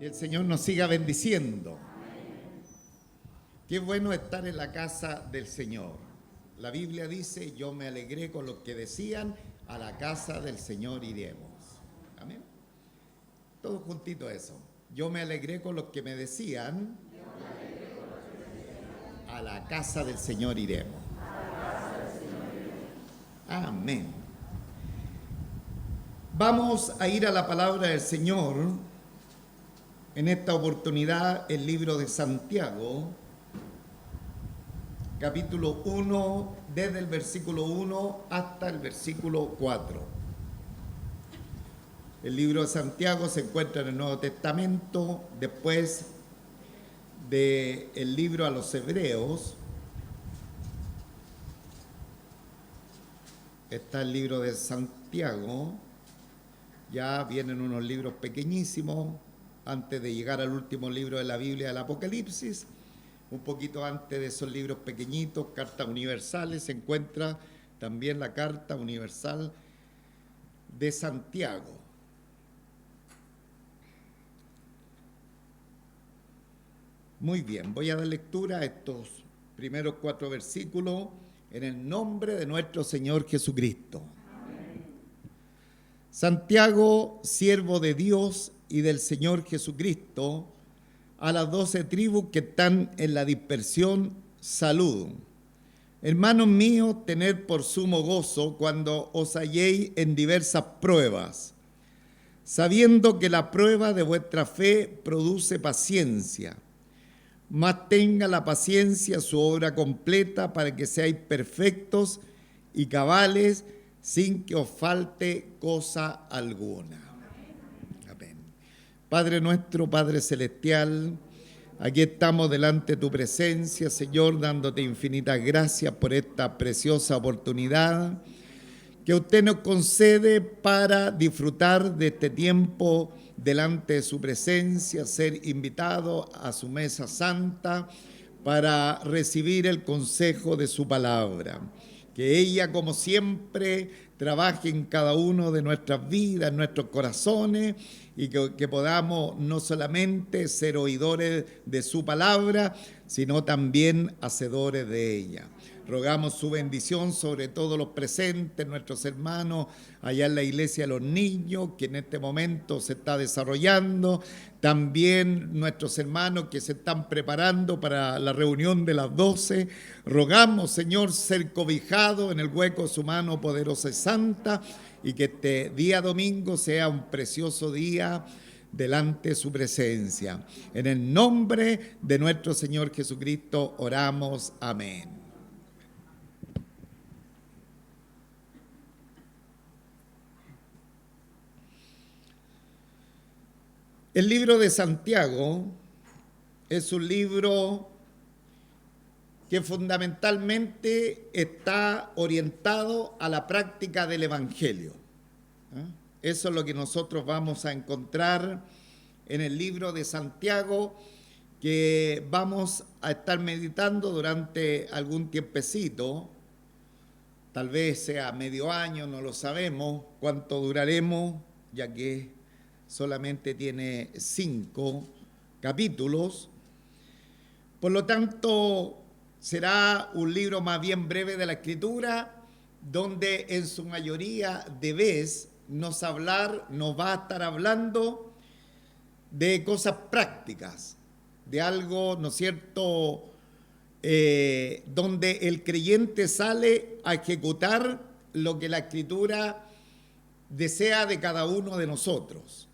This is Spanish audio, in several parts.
Que el Señor nos siga bendiciendo. Qué bueno estar en la casa del Señor. La Biblia dice, yo me alegré con los que decían, a la casa del Señor iremos. Amén. Todos juntitos eso. Yo me alegré con los que me decían, a la casa del Señor iremos. Amén. Vamos a ir a la palabra del Señor. En esta oportunidad, el libro de Santiago, capítulo 1, desde el versículo 1 hasta el versículo 4. El libro de Santiago se encuentra en el Nuevo Testamento, después del libro a los Hebreos. Está el libro de Santiago, ya vienen unos libros pequeñísimos, antes de llegar al último libro de la Biblia, el Apocalipsis. Un poquito antes de esos libros pequeñitos, cartas universales, se encuentra también la carta universal de Santiago. Muy bien, voy a dar lectura a estos primeros 4 versículos en el nombre de nuestro Señor Jesucristo. Amén. Santiago, siervo de Dios y del Señor Jesucristo, a las 12 tribus que están en la dispersión, salud. Hermanos míos, tened por sumo gozo cuando os halléis en diversas pruebas, sabiendo que la prueba de vuestra fe produce paciencia. Mas tenga la paciencia su obra completa para que seáis perfectos y cabales sin que os falte cosa alguna. Amén. Padre nuestro, Padre celestial, aquí estamos delante de tu presencia, Señor, dándote infinitas gracias por esta preciosa oportunidad que usted nos concede para disfrutar de este tiempo delante de su presencia, ser invitado a su mesa santa para recibir el consejo de su palabra. Que ella, como siempre, trabaje en cada uno de nuestras vidas, en nuestros corazones, y que podamos no solamente ser oidores de su palabra, sino también hacedores de ella. Rogamos su bendición sobre todos los presentes, nuestros hermanos allá en la iglesia de los niños, que en este momento se está desarrollando. También nuestros hermanos que se están preparando para la reunión de las 12. Rogamos, Señor, ser cobijados en el hueco de su mano poderosa y santa, y que este día domingo sea un precioso día delante de su presencia. En el nombre de nuestro Señor Jesucristo oramos. Amén. El libro de Santiago es un libro que fundamentalmente está orientado a la práctica del Evangelio. Eso es lo que nosotros vamos a encontrar en el libro de Santiago, que vamos a estar meditando durante algún tiempecito. Tal vez sea medio año, no lo sabemos cuánto duraremos, ya que solamente tiene 5 capítulos. Por lo tanto, será un libro más bien breve de la Escritura, donde en su mayoría de vez nos va a estar hablando de cosas prácticas, de algo, ¿no es cierto?, donde el creyente sale a ejecutar lo que la Escritura desea de cada uno de nosotros.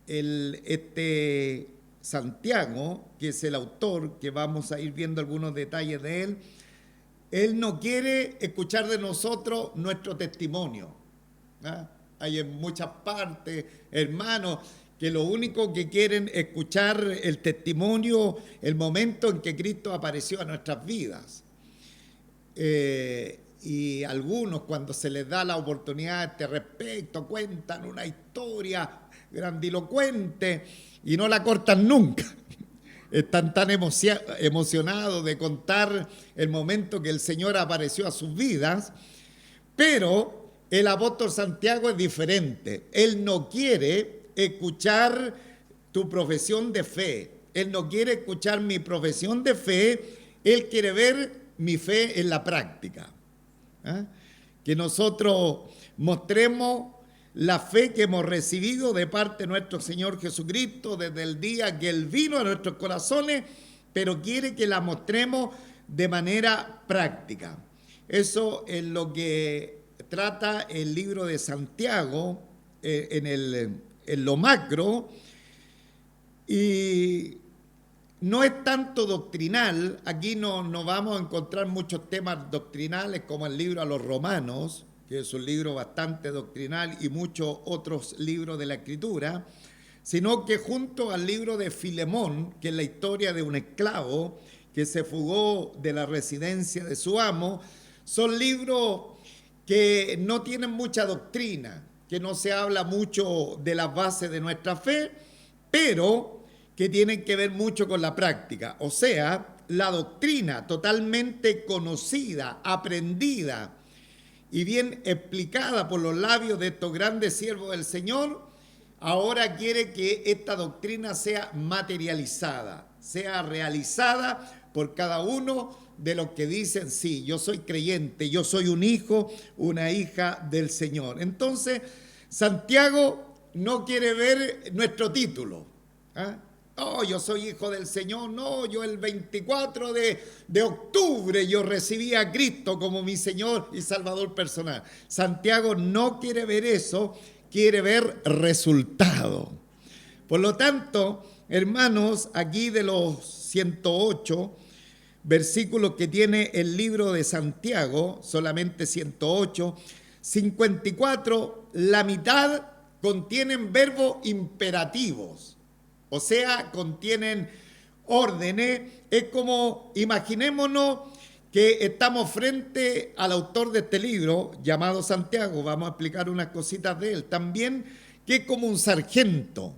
Este Santiago, que es el autor, que vamos a ir viendo algunos detalles de él no quiere escuchar de nosotros nuestro testimonio. Hay en muchas partes hermanos que lo único que quieren es escuchar el testimonio, el momento en que Cristo apareció a nuestras vidas. Y algunos, cuando se les da la oportunidad a este respecto, cuentan una historia grandilocuente y no la cortan nunca. Están tan emocionados de contar el momento que el Señor apareció a sus vidas, pero el apóstol Santiago es diferente. Él no quiere escuchar tu profesión de fe. Él no quiere escuchar mi profesión de fe, Él quiere ver mi fe en la práctica. Que nosotros mostremos la fe que hemos recibido de parte de nuestro Señor Jesucristo desde el día que Él vino a nuestros corazones, pero quiere que la mostremos de manera práctica. Eso es lo que trata el libro de Santiago en lo macro, y no es tanto doctrinal. Aquí no vamos a encontrar muchos temas doctrinales como el libro a los Romanos, que es un libro bastante doctrinal, y muchos otros libros de la Escritura, sino que junto al libro de Filemón, que es la historia de un esclavo que se fugó de la residencia de su amo, son libros que no tienen mucha doctrina, que no se habla mucho de las bases de nuestra fe, pero que tienen que ver mucho con la práctica. O sea, la doctrina totalmente conocida, aprendida y bien explicada por los labios de estos grandes siervos del Señor, ahora quiere que esta doctrina sea materializada, sea realizada por cada uno de los que dicen, sí, yo soy creyente, yo soy un hijo, una hija del Señor. Entonces, Santiago no quiere ver nuestro título. Oh, yo soy hijo del Señor. No, yo el 24 de octubre yo recibí a Cristo como mi Señor y Salvador personal. Santiago no quiere ver eso, quiere ver resultado. Por lo tanto, hermanos, aquí de los 108 versículos que tiene el libro de Santiago, solamente 108, 54, la mitad contienen verbos imperativos. O sea, contienen órdenes. Es como, imaginémonos que estamos frente al autor de este libro, llamado Santiago. Vamos a explicar unas cositas de él. También que es como un sargento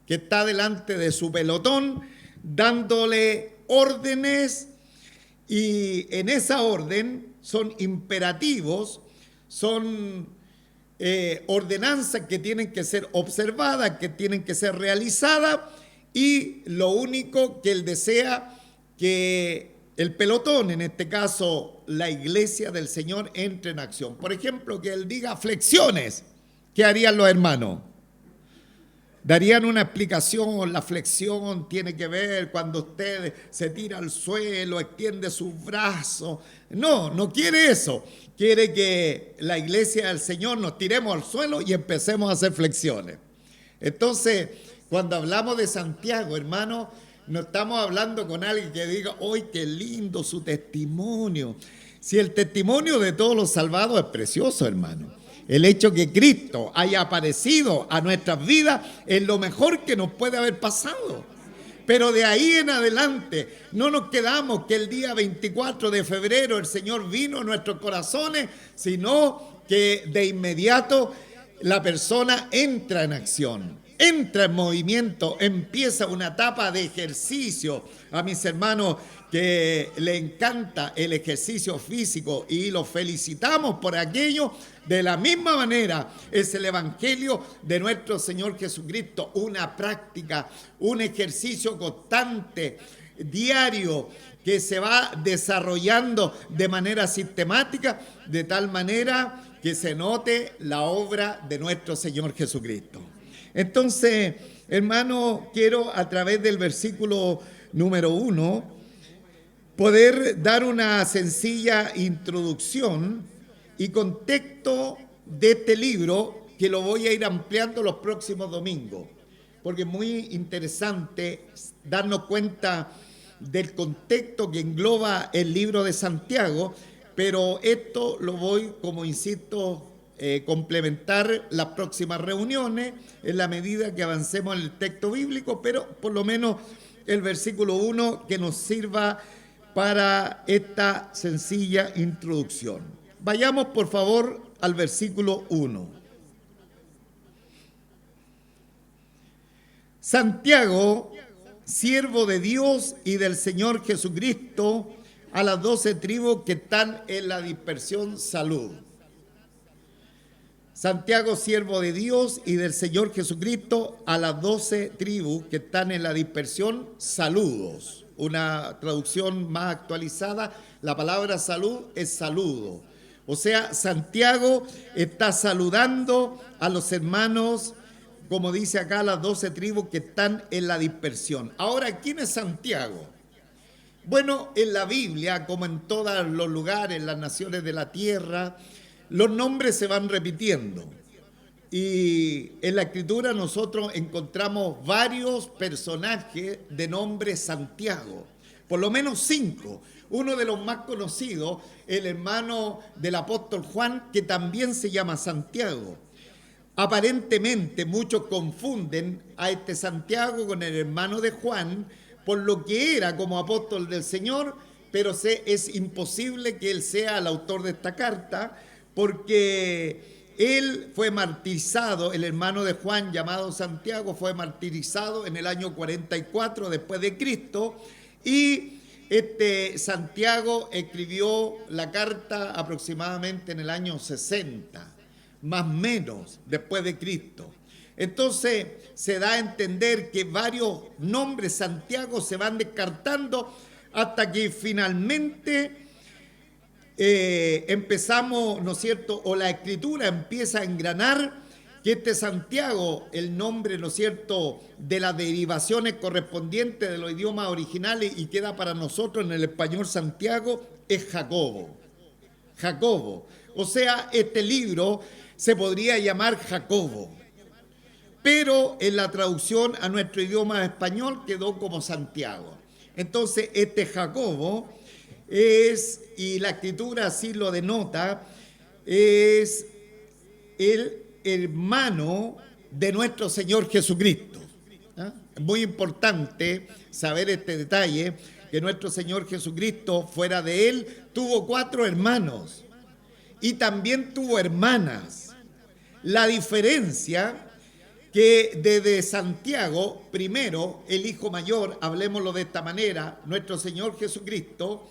que está delante de su pelotón dándole órdenes, y en esa orden son imperativos, son ordenanzas que tienen que ser observadas, que tienen que ser realizadas, y lo único que él desea que el pelotón, en este caso la iglesia del Señor, entre en acción. Por ejemplo, que él diga flexiones. ¿Qué harían los hermanos? Darían una explicación. La flexión tiene que ver cuando usted se tira al suelo, extiende sus brazos. No quiere eso. Quiere que la iglesia del Señor nos tiremos al suelo y empecemos a hacer flexiones. Entonces, cuando hablamos de Santiago, hermano, no estamos hablando con alguien que diga, ¡ay, qué lindo su testimonio! Si el testimonio de todos los salvados es precioso, hermano. El hecho que Cristo haya aparecido a nuestras vidas es lo mejor que nos puede haber pasado. Pero de ahí en adelante no nos quedamos que el día 24 de febrero el Señor vino a nuestros corazones, sino que de inmediato la persona entra en acción, entra en movimiento, empieza una etapa de ejercicio. A mis hermanos que le encanta el ejercicio físico y los felicitamos por aquello, de la misma manera es el evangelio de nuestro Señor Jesucristo, una práctica, un ejercicio constante, diario, que se va desarrollando de manera sistemática, de tal manera que se note la obra de nuestro Señor Jesucristo. Entonces, hermano, quiero a través del versículo número 1 poder dar una sencilla introducción y contexto de este libro, que lo voy a ir ampliando los próximos domingos, porque es muy interesante darnos cuenta del contexto que engloba el libro de Santiago, pero esto lo voy, como insisto, complementar las próximas reuniones en la medida que avancemos en el texto bíblico, pero por lo menos el versículo 1 que nos sirva para esta sencilla introducción. Vayamos por favor al versículo 1. Santiago, siervo de Dios y del Señor Jesucristo, a las 12 tribus que están en la dispersión, salud. Santiago, siervo de Dios y del Señor Jesucristo, a las 12 tribus que están en la dispersión, saludos. Una traducción más actualizada, la palabra salud es saludo. O sea, Santiago está saludando a los hermanos, como dice acá, las 12 tribus que están en la dispersión. Ahora, ¿quién es Santiago? Bueno, en la Biblia, como en todos los lugares, en las naciones de la tierra, los nombres se van repitiendo. Y en la Escritura nosotros encontramos varios personajes de nombre Santiago, por lo menos 5. Uno de los más conocidos, el hermano del apóstol Juan, que también se llama Santiago. Aparentemente muchos confunden a este Santiago con el hermano de Juan, por lo que era como apóstol del Señor, pero es imposible que él sea el autor de esta carta, porque él fue martirizado, el hermano de Juan llamado Santiago fue martirizado en el año 44 después de Cristo, y Santiago escribió la carta aproximadamente en el año 60, más o menos después de Cristo. Entonces se da a entender que varios nombres Santiago se van descartando hasta que finalmente empezamos, ¿no es cierto?, o la Escritura empieza a engranar que este Santiago, el nombre, ¿no es cierto?, de las derivaciones correspondientes de los idiomas originales y queda para nosotros en el español Santiago, es Jacobo. Jacobo. O sea, este libro se podría llamar Jacobo, pero en la traducción a nuestro idioma español quedó como Santiago. Entonces, este Jacobo es, y la Escritura así lo denota, es el hermano de nuestro Señor Jesucristo. ¿Ah? Es muy importante saber este detalle, que nuestro Señor Jesucristo, fuera de él, tuvo 4 hermanos y también tuvo hermanas. La diferencia que desde Santiago, primero, el hijo mayor, hablemoslo de esta manera, nuestro Señor Jesucristo,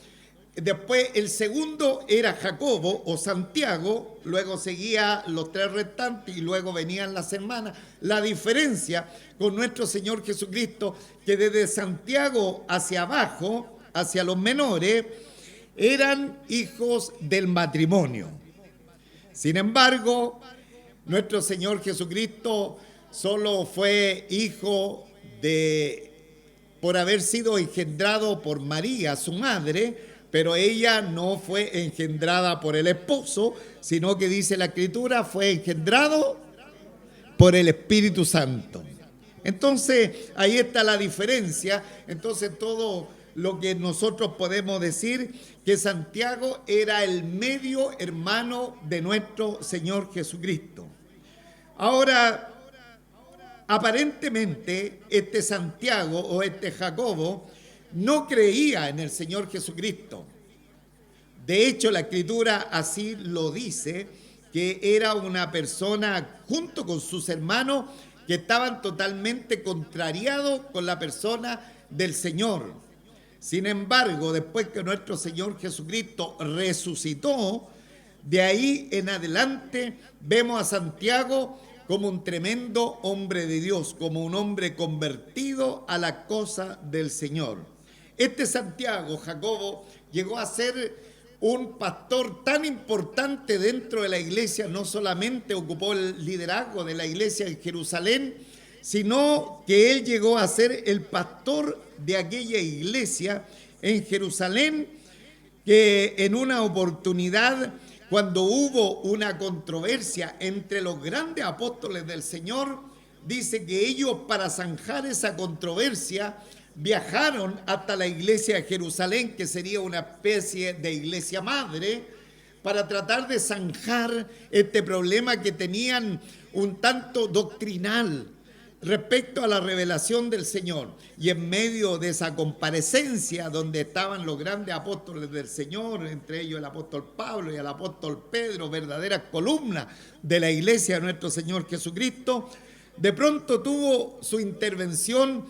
después el segundo era Jacobo o Santiago, luego seguía los 3 restantes y luego venían las hermanas. La diferencia con nuestro Señor Jesucristo, que desde Santiago hacia abajo, hacia los menores, eran hijos del matrimonio. Sin embargo, nuestro Señor Jesucristo solo fue hijo por haber sido engendrado por María, su madre, pero ella no fue engendrada por el esposo, sino que dice la Escritura, fue engendrado por el Espíritu Santo. Entonces, ahí está la diferencia. Entonces, todo lo que nosotros podemos decir, que Santiago era el medio hermano de nuestro Señor Jesucristo. Ahora, aparentemente, este Santiago o este Jacobo no creía en el Señor Jesucristo. De hecho, la Escritura así lo dice, que era una persona junto con sus hermanos que estaban totalmente contrariados con la persona del Señor. Sin embargo, después que nuestro Señor Jesucristo resucitó, de ahí en adelante vemos a Santiago como un tremendo hombre de Dios, como un hombre convertido a la cosa del Señor. Este Santiago, Jacobo, llegó a ser un pastor tan importante dentro de la iglesia, no solamente ocupó el liderazgo de la iglesia en Jerusalén, sino que él llegó a ser el pastor de aquella iglesia en Jerusalén, que en una oportunidad, cuando hubo una controversia entre los grandes apóstoles del Señor, dice que ellos, para zanjar esa controversia, viajaron hasta la iglesia de Jerusalén, que sería una especie de iglesia madre, para tratar de zanjar este problema que tenían un tanto doctrinal respecto a la revelación del Señor. Y en medio de esa comparecencia, donde estaban los grandes apóstoles del Señor, entre ellos el apóstol Pablo y el apóstol Pedro, verdaderas columnas de la iglesia de nuestro Señor Jesucristo, de pronto tuvo su intervención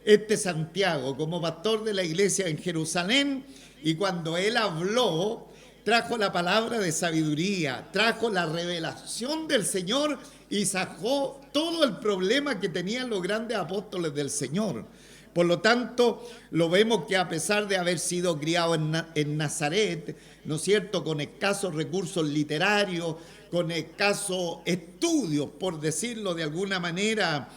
este Santiago como pastor de la iglesia en Jerusalén, y cuando él habló, trajo la palabra de sabiduría, trajo la revelación del Señor y sacó todo el problema que tenían los grandes apóstoles del Señor. Por lo tanto, lo vemos que a pesar de haber sido criado en Nazaret, ¿no es cierto?, con escasos recursos literarios, con escasos estudios, por decirlo de alguna manera,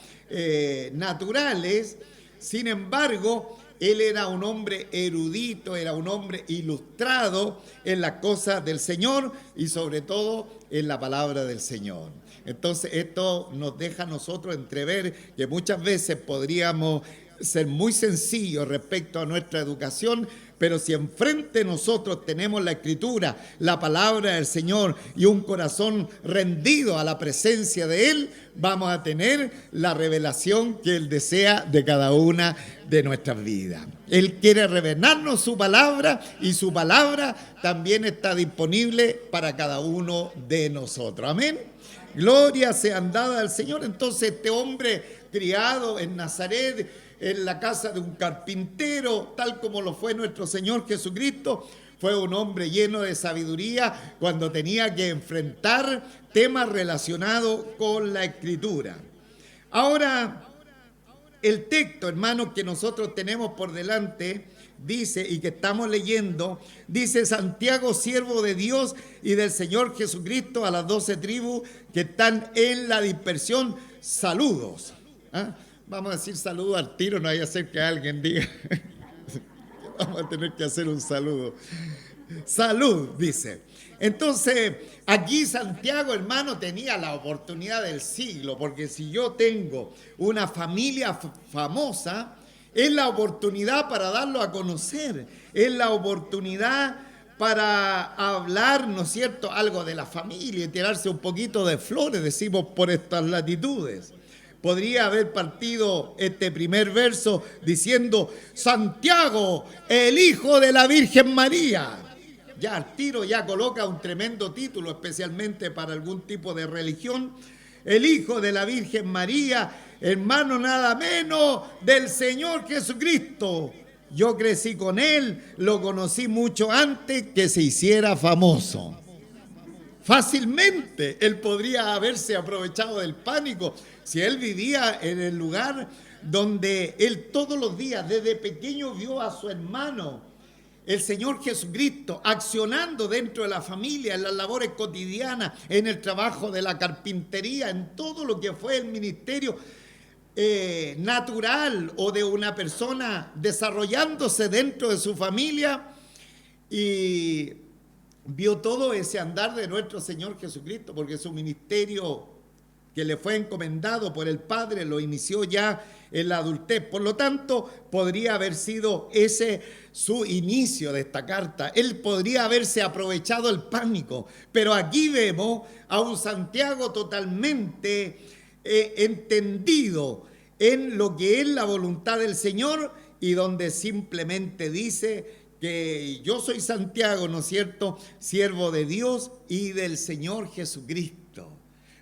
naturales, sin embargo, él era un hombre erudito, era un hombre ilustrado en las cosas del Señor y sobre todo en la palabra del Señor. Entonces, esto nos deja a nosotros entrever que muchas veces podríamos ser muy sencillos respecto a nuestra educación, pero si enfrente nosotros tenemos la Escritura, la palabra del Señor y un corazón rendido a la presencia de Él, vamos a tener la revelación que Él desea de cada una de nuestras vidas. Él quiere revelarnos su palabra y su palabra también está disponible para cada uno de nosotros. Amén. Gloria sea dada al Señor. Entonces este hombre criado en Nazaret, en la casa de un carpintero, tal como lo fue nuestro Señor Jesucristo, fue un hombre lleno de sabiduría cuando tenía que enfrentar temas relacionados con la Escritura. Ahora, el texto, hermanos, que nosotros tenemos por delante, dice, y que estamos leyendo, dice: Santiago, siervo de Dios y del Señor Jesucristo, a las 12 tribus que están en la dispersión, saludos. ¿Ah? Vamos a decir saludo al tiro, no vaya a ser que alguien diga. Vamos a tener que hacer un saludo. Salud, dice. Entonces, aquí Santiago, hermano, tenía la oportunidad del siglo, porque si yo tengo una familia famosa, es la oportunidad para darlo a conocer, es la oportunidad para hablar, ¿no es cierto?, algo de la familia y tirarse un poquito de flores, decimos, por estas latitudes. Podría haber partido este primer verso diciendo: Santiago, el hijo de la Virgen María. Ya al tiro ya coloca un tremendo título, especialmente para algún tipo de religión. El hijo de la Virgen María, hermano nada menos del Señor Jesucristo. Yo crecí con él, lo conocí mucho antes que se hiciera famoso. Fácilmente él podría haberse aprovechado del pánico si él vivía en el lugar donde él todos los días desde pequeño vio a su hermano, el Señor Jesucristo, accionando dentro de la familia, en las labores cotidianas, en el trabajo de la carpintería, en todo lo que fue el ministerio natural o de una persona desarrollándose dentro de su familia, y vio todo ese andar de nuestro Señor Jesucristo, porque su ministerio que le fue encomendado por el Padre lo inició ya en la adultez. Por lo tanto, podría haber sido ese su inicio de esta carta. Él podría haberse aprovechado el pánico, pero aquí vemos a un Santiago totalmente entendido en lo que es la voluntad del Señor y donde simplemente dice que yo soy Santiago, ¿no es cierto?, siervo de Dios y del Señor Jesucristo.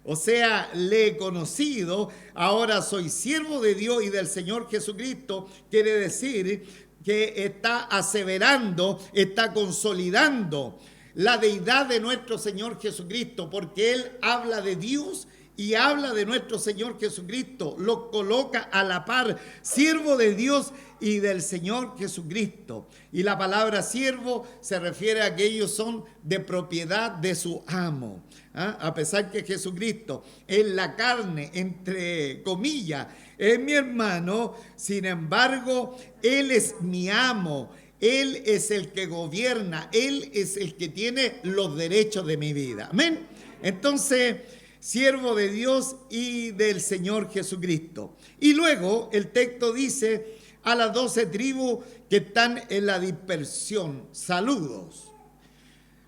O sea, le he conocido, ahora soy siervo de Dios y del Señor Jesucristo. Quiere decir que está aseverando, está consolidando la deidad de nuestro Señor Jesucristo, porque Él habla de Dios y habla de nuestro Señor Jesucristo, lo coloca a la par, siervo de Dios y del Señor Jesucristo. Y la palabra siervo se refiere a que ellos son de propiedad de su amo. ¿Ah? A pesar que Jesucristo en la carne, entre comillas, es mi hermano, sin embargo, Él es mi amo, Él es el que gobierna, Él es el que tiene los derechos de mi vida. Amén. Entonces, siervo de Dios y del Señor Jesucristo. Y luego el texto dice: a las 12 tribus que están en la dispersión, saludos.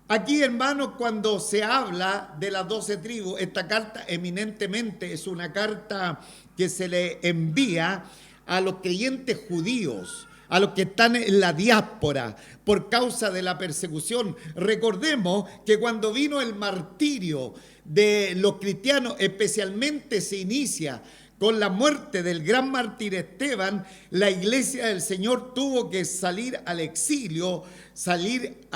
Aquí, hermanos, cuando se habla de las 12 tribus, esta carta eminentemente es una carta que se le envía a los creyentes judíos, a los que están en la diáspora por causa de la persecución. Recordemos que cuando vino el martirio de los cristianos, especialmente se inicia con la muerte del gran mártir Esteban, la iglesia del Señor tuvo que salir al exilio, salir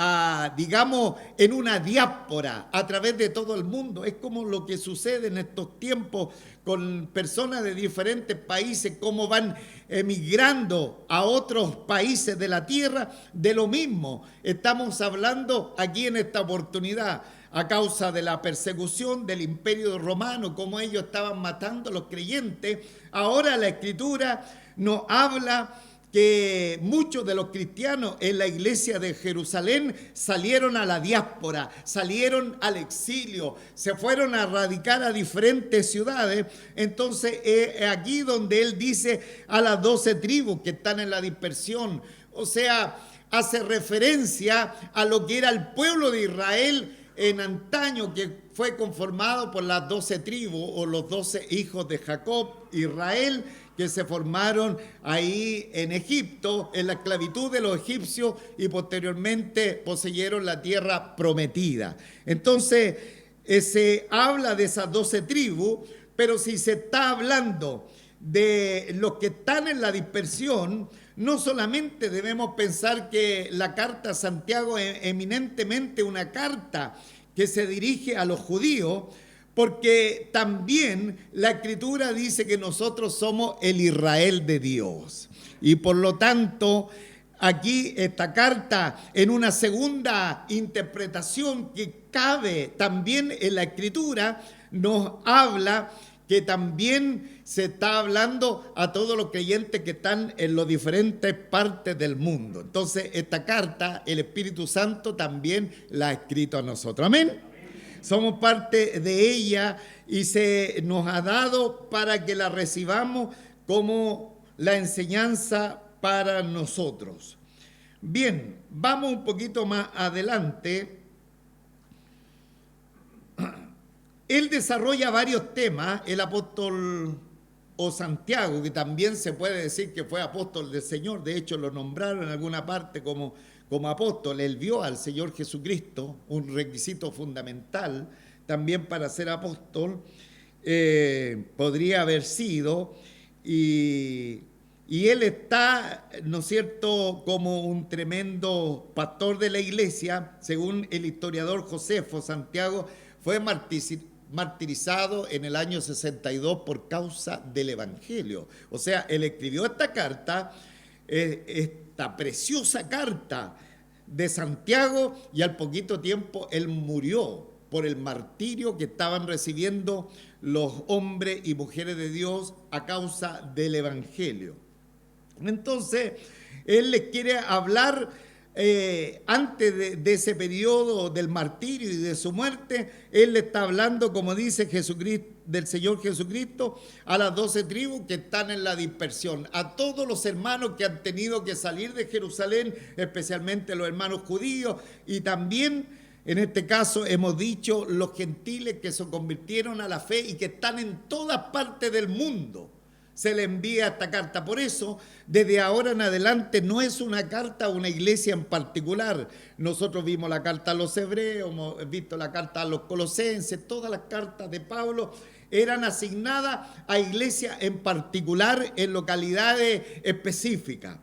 digamos, en una diáspora a través de todo el mundo. Es como lo que sucede en estos tiempos con personas de diferentes países, cómo van emigrando a otros países de la tierra. De lo mismo estamos hablando aquí en esta oportunidad, a causa de la persecución del Imperio Romano, como ellos estaban matando a los creyentes. Ahora la Escritura nos habla que muchos de los cristianos en la iglesia de Jerusalén salieron a la diáspora, salieron al exilio, se fueron a radicar a diferentes ciudades. Entonces aquí donde él dice a las 12 tribus que están en la dispersión, o sea, hace referencia a lo que era el pueblo de Israel en antaño, que fue conformado por las 12 tribus o los 12 hijos de Jacob, Israel, que se formaron ahí en Egipto, en la esclavitud de los egipcios, y posteriormente poseyeron la tierra prometida. Entonces, se habla de esas 12 tribus, pero si se está hablando de los que están en la dispersión, no solamente debemos pensar que la carta a Santiago es eminentemente una carta que se dirige a los judíos, porque también la Escritura dice que nosotros somos el Israel de Dios. Y por lo tanto, aquí esta carta, en una segunda interpretación que cabe también en la Escritura, nos habla que también se está hablando a todos los creyentes que están en las diferentes partes del mundo. Entonces, esta carta, el Espíritu Santo también la ha escrito a nosotros. Amén. Somos parte de ella y se nos ha dado para que la recibamos como la enseñanza para nosotros. Bien, vamos un poquito más adelante. Él desarrolla varios temas, el apóstol o Santiago, que también se puede decir que fue apóstol del Señor. De hecho, lo nombraron en alguna parte como apóstol. Él vio al Señor Jesucristo, un requisito fundamental también para ser apóstol. Podría haber sido, y él está, ¿no es cierto?, como un tremendo pastor de la iglesia. Según el historiador Josefo, Santiago fue martirizado en el año 62 por causa del Evangelio. O sea, él escribió esta carta, esta preciosa carta de Santiago, y al poquito tiempo él murió por el martirio que estaban recibiendo los hombres y mujeres de Dios a causa del Evangelio. Entonces, él les quiere hablar antes de ese periodo del martirio y de su muerte. Él le está hablando, como dice Jesucristo, del Señor Jesucristo, a las 12 tribus que están en la dispersión, a todos los hermanos que han tenido que salir de Jerusalén, especialmente los hermanos judíos, y también, en este caso, hemos dicho, los gentiles que se convirtieron a la fe y que están en todas partes del mundo. Se le envía esta carta. Por eso, desde ahora en adelante, no es una carta a una iglesia en particular. Nosotros vimos la carta a los hebreos, hemos visto la carta a los colosenses, todas las cartas de Pablo eran asignadas a iglesias en particular, en localidades específicas.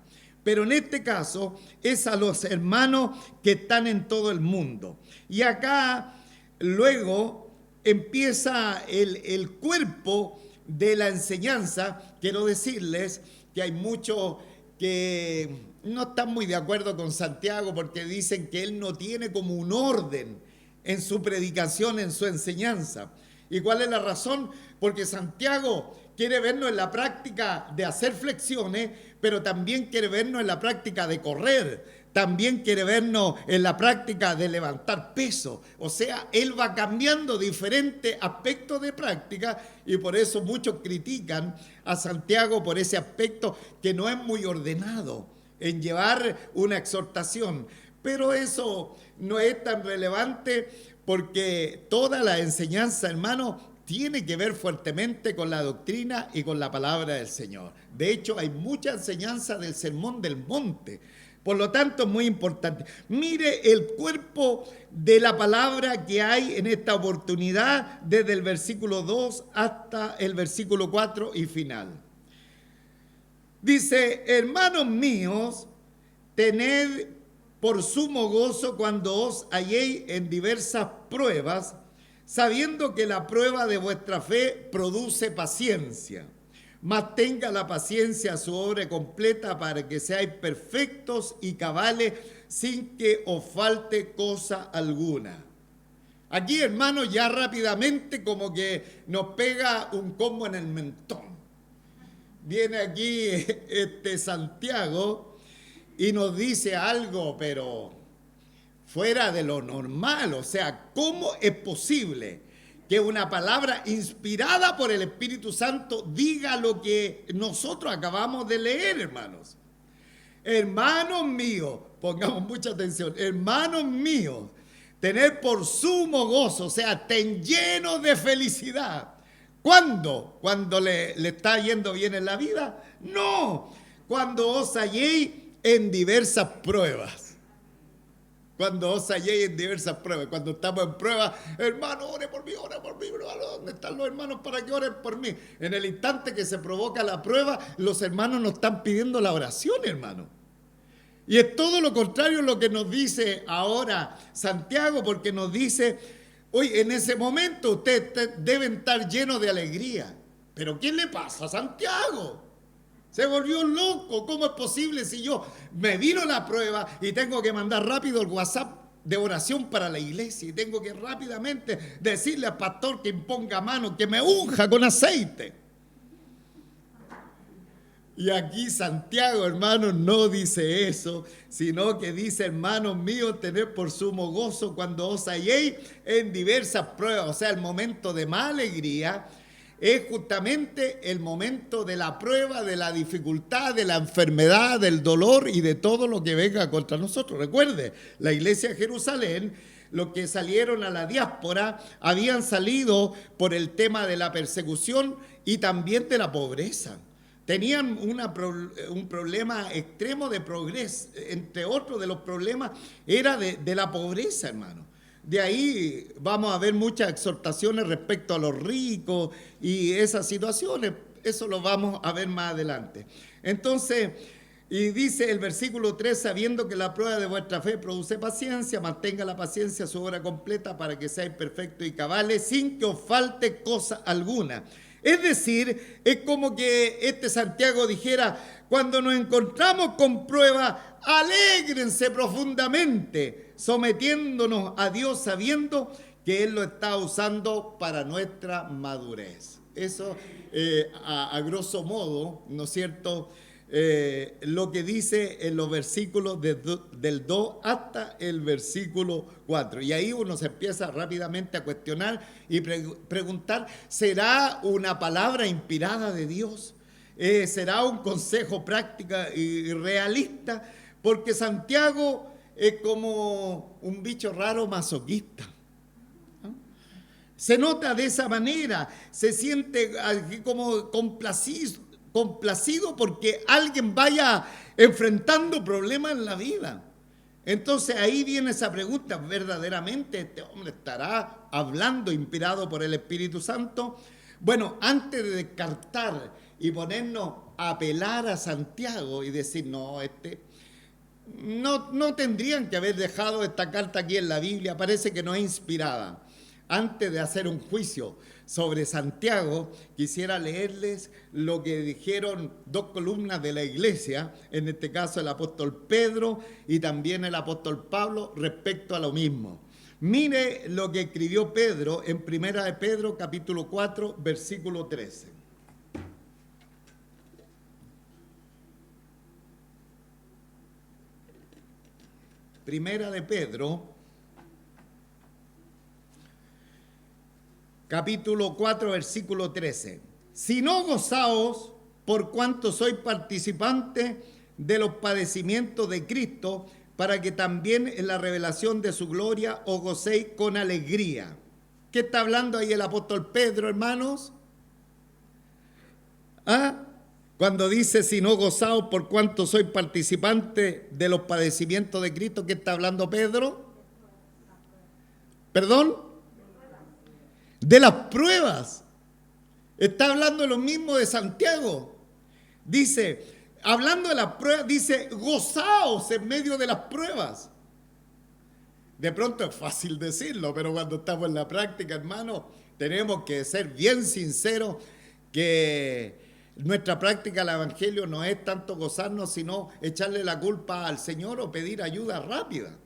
Pero en este caso es a los hermanos que están en todo el mundo. Y acá luego empieza el cuerpo de la enseñanza. Quiero decirles que hay muchos que no están muy de acuerdo con Santiago, porque dicen que él no tiene como un orden en su predicación, en su enseñanza. ¿Y cuál es la razón? Porque Santiago quiere vernos en la práctica de hacer flexiones, pero también quiere vernos en la práctica de correr, también quiere vernos en la práctica de levantar peso. O sea, él va cambiando diferentes aspectos de práctica, y por eso muchos critican a Santiago por ese aspecto que no es muy ordenado en llevar una exhortación. Pero eso no es tan relevante, porque toda la enseñanza, hermano, tiene que ver fuertemente con la doctrina y con la palabra del Señor. De hecho, hay mucha enseñanza del Sermón del Monte. Por lo tanto, es muy importante. Mire el cuerpo de la palabra que hay en esta oportunidad desde el versículo 2 hasta el versículo 4 y final. Dice, hermanos míos, tened por sumo gozo cuando os halléis en diversas pruebas, sabiendo que la prueba de vuestra fe produce paciencia. Mas tenga la paciencia su obra completa para que seáis perfectos y cabales sin que os falte cosa alguna. Aquí, hermanos, ya rápidamente como que nos pega un combo en el mentón. Viene aquí Santiago y nos dice algo, pero fuera de lo normal. O sea, ¿cómo es posible que una palabra inspirada por el Espíritu Santo diga lo que nosotros acabamos de leer, hermanos? Hermanos míos, pongamos mucha atención, hermanos míos, tened por sumo gozo, o sea, ten lleno de felicidad. ¿Cuándo? ¿Cuando le está yendo bien en la vida? No, cuando os halléis en diversas pruebas. Cuando os halléis en diversas pruebas, cuando estamos en pruebas, hermano, ore por mí, hermano, ¿dónde están los hermanos para que oren por mí? En el instante que se provoca la prueba, los hermanos nos están pidiendo la oración, hermano. Y es todo lo contrario lo que nos dice ahora Santiago, porque nos dice, oye, en ese momento ustedes deben estar llenos de alegría. ¿Pero qué le pasa a Santiago? Se volvió loco. ¿Cómo es posible si yo me vino la prueba y tengo que mandar rápido el WhatsApp de oración para la iglesia y tengo que rápidamente decirle al pastor que imponga mano, que me unja con aceite? Y aquí Santiago, hermanos, no dice eso, sino que dice, hermanos míos, tened por sumo gozo cuando os halléis en diversas pruebas. O sea, el momento de más alegría es justamente el momento de la prueba, de la dificultad, de la enfermedad, del dolor y de todo lo que venga contra nosotros. Recuerde, la iglesia de Jerusalén, los que salieron a la diáspora, habían salido por el tema de la persecución y también de la pobreza. Tenían un problema extremo de progreso. Entre otros de los problemas era de la pobreza, hermano. De ahí vamos a ver muchas exhortaciones respecto a los ricos y esas situaciones. Eso lo vamos a ver más adelante. Entonces, y dice el versículo 3, sabiendo que la prueba de vuestra fe produce paciencia, mantenga la paciencia su obra completa para que seáis perfectos y cabales sin que os falte cosa alguna. Es decir, es como que Santiago dijera, cuando nos encontramos con pruebas, alégrense profundamente, sometiéndonos a Dios sabiendo que Él lo está usando para nuestra madurez. Eso, a grosso modo, ¿no es cierto?, lo que dice en los versículos del 2 hasta el versículo 4. Y ahí uno se empieza rápidamente a cuestionar y preguntar, ¿será una palabra inspirada de Dios? ¿Será un consejo práctico y realista? Porque Santiago es como un bicho raro masoquista. Se nota de esa manera, se siente como complacido porque alguien vaya enfrentando problemas en la vida. Entonces ahí viene esa pregunta, ¿verdaderamente este hombre estará hablando inspirado por el Espíritu Santo? Bueno, antes de descartar y ponernos a apelar a Santiago y decir, no tendrían que haber dejado esta carta aquí en la Biblia, parece que no es inspirada. Antes de hacer un juicio sobre Santiago, quisiera leerles lo que dijeron dos columnas de la iglesia, en este caso el apóstol Pedro y también el apóstol Pablo, respecto a lo mismo. Mire lo que escribió Pedro en Primera de Pedro, capítulo 4, versículo 13. Primera de Pedro, capítulo 4, versículo 13. Si no gozaos por cuanto sois participantes de los padecimientos de Cristo, para que también en la revelación de su gloria os gocéis con alegría. ¿Qué está hablando ahí el apóstol Pedro, hermanos? Cuando dice, si no gozaos por cuanto soy participante de los padecimientos de Cristo, ¿qué está hablando Pedro? ¿Perdón? De las pruebas. Está hablando lo mismo de Santiago. Dice, hablando de las pruebas, dice, gozaos en medio de las pruebas. De pronto es fácil decirlo, pero cuando estamos en la práctica, hermano, tenemos que ser bien sinceros que nuestra práctica del Evangelio no es tanto gozarnos, sino echarle la culpa al Señor o pedir ayuda rápida.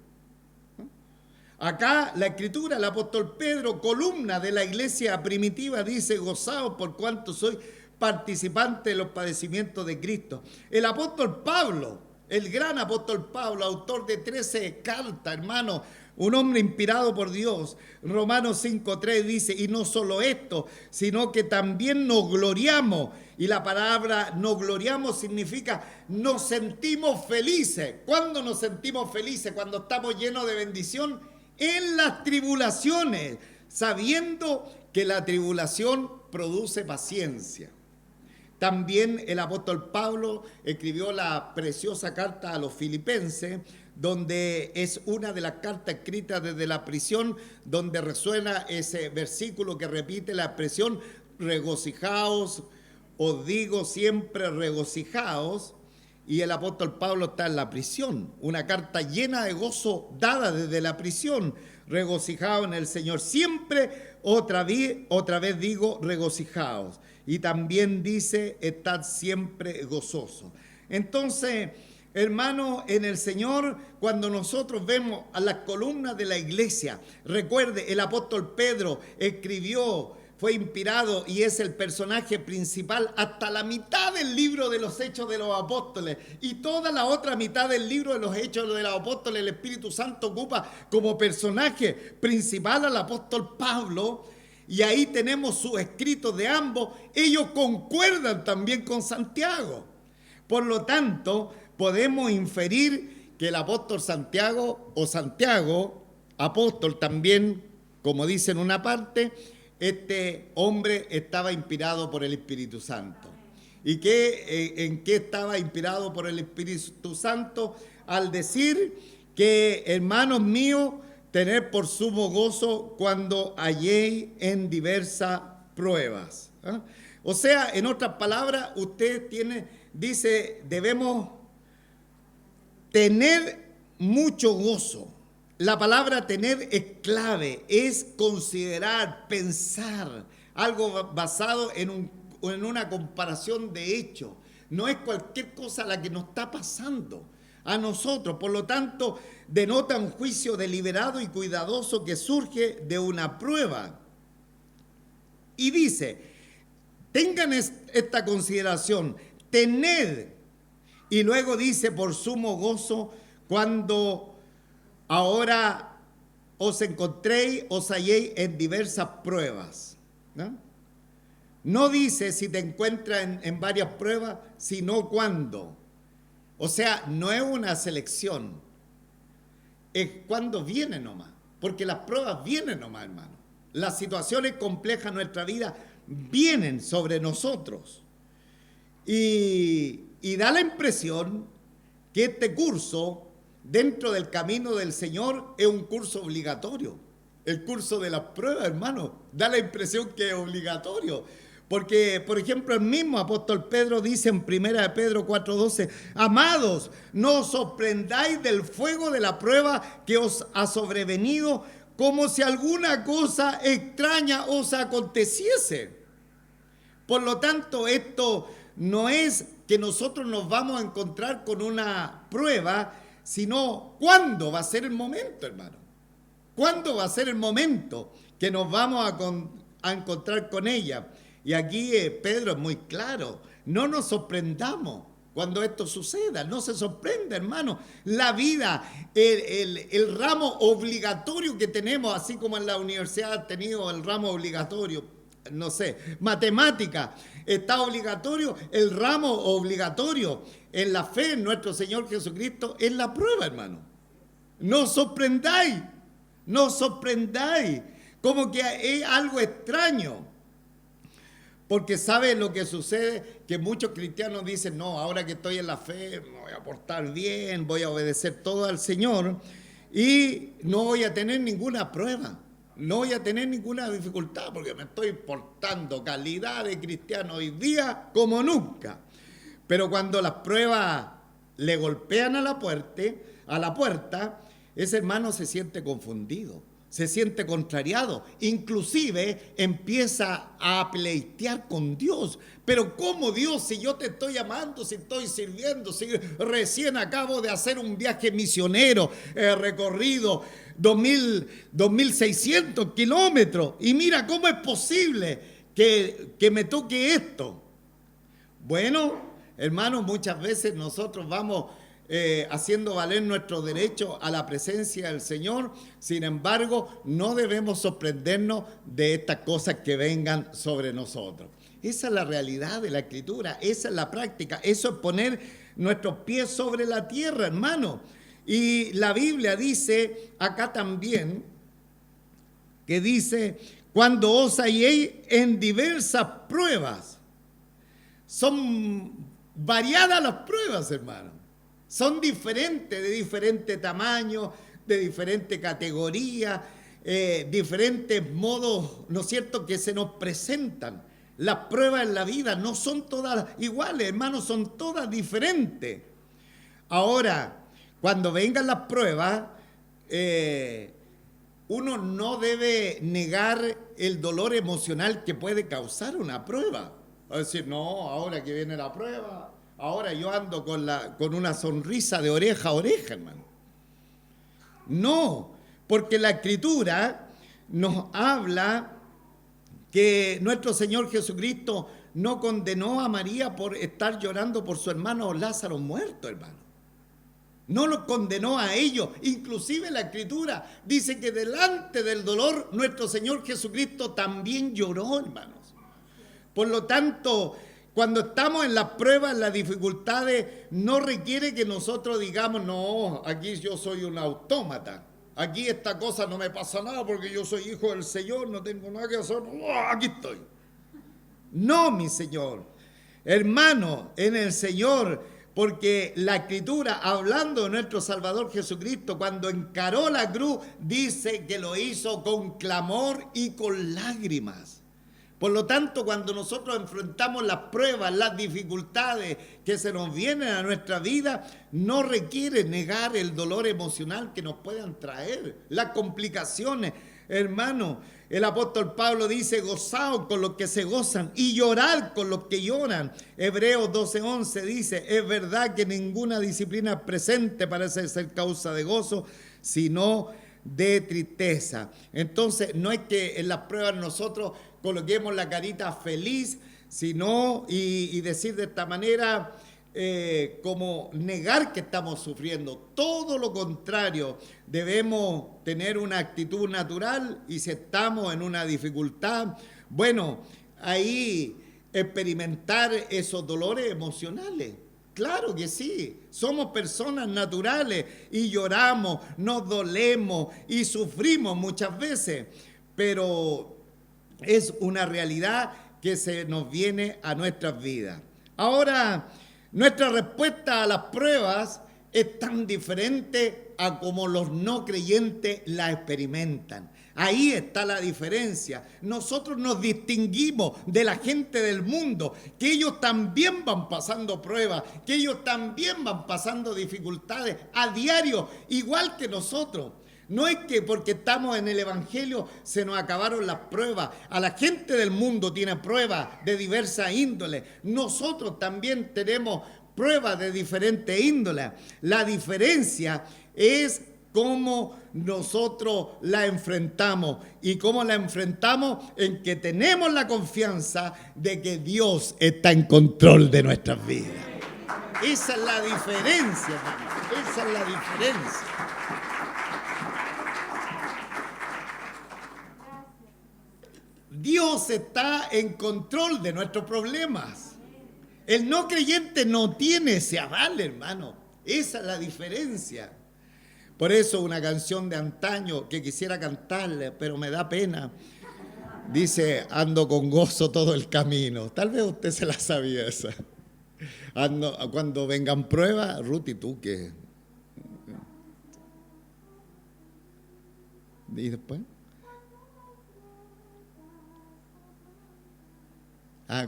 Acá la Escritura, el apóstol Pedro, columna de la iglesia primitiva, dice, gozaos por cuanto soy participante de los padecimientos de Cristo. El apóstol Pablo, el gran apóstol Pablo, autor de 13 cartas, hermano, un hombre inspirado por Dios, Romanos 5:3 dice, y no solo esto, sino que también nos gloriamos. Y la palabra nos gloriamos significa nos sentimos felices. ¿Cuándo nos sentimos felices? Cuando estamos llenos de bendición en las tribulaciones, sabiendo que la tribulación produce paciencia. También el apóstol Pablo escribió la preciosa carta a los filipenses, donde es una de las cartas escritas desde la prisión, donde resuena ese versículo que repite la expresión, regocijaos, os digo siempre regocijaos. Y el apóstol Pablo está en la prisión, una carta llena de gozo dada desde la prisión, regocijado en el Señor. Siempre, otra vez digo, regocijaos. Y también dice, estad siempre gozosos. Entonces, hermano, en el Señor, cuando nosotros vemos a las columnas de la iglesia, recuerde, el apóstol Pedro escribió, fue inspirado y es el personaje principal hasta la mitad del libro de los Hechos de los Apóstoles, y toda la otra mitad del libro de los Hechos de los Apóstoles el Espíritu Santo ocupa como personaje principal al apóstol Pablo, y ahí tenemos sus escritos de ambos. Ellos concuerdan también con Santiago. Por lo tanto, podemos inferir que el apóstol Santiago, o Santiago, apóstol también, como dice en una parte, este hombre estaba inspirado por el Espíritu Santo. ¿Y en qué estaba inspirado por el Espíritu Santo? Al decir que, hermanos míos, tener por sumo gozo cuando halléis en diversas pruebas. ¿Ah? O sea, en otras palabras, usted dice, debemos tener mucho gozo. La palabra tener es clave, es considerar, pensar, algo basado en una comparación de hechos. No es cualquier cosa la que nos está pasando a nosotros. Por lo tanto, denota un juicio deliberado y cuidadoso que surge de una prueba. Y dice, tengan esta consideración, tened. Y luego dice, por sumo gozo, cuando ahora os encontréis, os halléis en diversas pruebas. No dice si te encuentras en varias pruebas, sino cuándo. O sea, no es una selección, es cuando viene nomás, porque las pruebas vienen nomás, hermano. Las situaciones complejas de nuestra vida vienen sobre nosotros. Y da la impresión que este curso, dentro del camino del Señor, es un curso obligatorio. El curso de las pruebas, hermano, da la impresión que es obligatorio. Porque, por ejemplo, el mismo apóstol Pedro dice en 1 Pedro 4:12, amados, no os sorprendáis del fuego de la prueba que os ha sobrevenido, como si alguna cosa extraña os aconteciese. Por lo tanto, esto no es que nosotros nos vamos a encontrar con una prueba, sino cuándo va a ser el momento, hermano. ¿Cuándo va a ser el momento que nos vamos a encontrar con ella? Y aquí Pedro es muy claro, no nos sorprendamos cuando esto suceda, no se sorprenda, hermano. La vida, el ramo obligatorio que tenemos, así como en la universidad ha tenido el ramo obligatorio, no sé, matemática, está obligatorio, el ramo obligatorio en la fe en nuestro Señor Jesucristo es la prueba, hermano. No os sorprendáis, como que es algo extraño. Porque ¿sabe lo que sucede? Que muchos cristianos dicen, no, ahora que estoy en la fe, me voy a portar bien, voy a obedecer todo al Señor y no voy a tener ninguna prueba, no voy a tener ninguna dificultad porque me estoy portando calidad de cristiano hoy día como nunca. Pero cuando las pruebas le golpean a la puerta, ese hermano se siente confundido, se siente contrariado, inclusive empieza a pleitear con Dios. Pero ¿cómo, Dios, si yo te estoy amando, si estoy sirviendo, si recién acabo de hacer un viaje misionero, recorrido 2.600 kilómetros, y mira cómo es posible que me toque esto? Bueno, hermanos, muchas veces nosotros vamos haciendo valer nuestro derecho a la presencia del Señor. Sin embargo, no debemos sorprendernos de estas cosas que vengan sobre nosotros. Esa es la realidad de la Escritura, esa es la práctica, eso es poner nuestros pies sobre la tierra, hermano. Y la Biblia dice acá también, que dice, cuando os halléis en diversas pruebas. Son variadas las pruebas, hermano. Son diferentes, de diferente tamaño, de diferente categoría, diferentes modos, ¿no es cierto?, que se nos presentan. Las pruebas en la vida no son todas iguales, hermano, son todas diferentes. Ahora, cuando vengan las pruebas, uno no debe negar el dolor emocional que puede causar una prueba. A decir, no, ahora que viene la prueba, ahora yo ando con una sonrisa de oreja a oreja, hermano. No, porque la Escritura nos habla que nuestro Señor Jesucristo no condenó a María por estar llorando por su hermano Lázaro muerto, hermano. No lo condenó a ellos. Inclusive la Escritura dice que delante del dolor nuestro Señor Jesucristo también lloró, hermanos. Por lo tanto, cuando estamos en las pruebas, en las dificultades, no requiere que nosotros digamos, no, aquí yo soy un autómata. Aquí esta cosa no me pasa nada porque yo soy hijo del Señor, no tengo nada que hacer. Aquí estoy. No, mi Señor. Hermano, en el Señor, porque la Escritura, hablando de nuestro Salvador Jesucristo, cuando encaró la cruz, dice que lo hizo con clamor y con lágrimas. Por lo tanto, cuando nosotros enfrentamos las pruebas, las dificultades que se nos vienen a nuestra vida, no requiere negar el dolor emocional que nos puedan traer, las complicaciones. Hermano, el apóstol Pablo dice, gozaos con los que se gozan y llorad con los que lloran. Hebreos 12:11 dice, es verdad que ninguna disciplina presente parece ser causa de gozo, sino de tristeza. Entonces, no es que en las pruebas nosotros coloquemos la carita feliz, sino y decir de esta manera, como negar que estamos sufriendo. Todo lo contrario, debemos tener una actitud natural y si estamos en una dificultad, bueno, ahí experimentar esos dolores emocionales. Claro que sí, somos personas naturales y lloramos, nos dolemos y sufrimos muchas veces, pero es una realidad que se nos viene a nuestras vidas. Ahora, nuestra respuesta a las pruebas es tan diferente a como los no creyentes la experimentan. Ahí está la diferencia. Nosotros nos distinguimos de la gente del mundo, que ellos también van pasando pruebas, que ellos también van pasando dificultades a diario, igual que nosotros. No es que porque estamos en el Evangelio se nos acabaron las pruebas. A la gente del mundo tiene pruebas de diversa índole. Nosotros también tenemos pruebas de diferente índole. La diferencia es cómo nosotros la enfrentamos. ¿Y cómo la enfrentamos? En que tenemos la confianza de que Dios está en control de nuestras vidas. Esa es la diferencia, hermano. Esa es la diferencia. Dios está en control de nuestros problemas. El no creyente no tiene ese aval, hermano. Esa es la diferencia. Por eso una canción de antaño que quisiera cantarle, pero me da pena. Dice, ando con gozo todo el camino. Tal vez usted se la sabía esa. Cuando vengan pruebas, Ruth, ¿y tú qué? ¿Y después?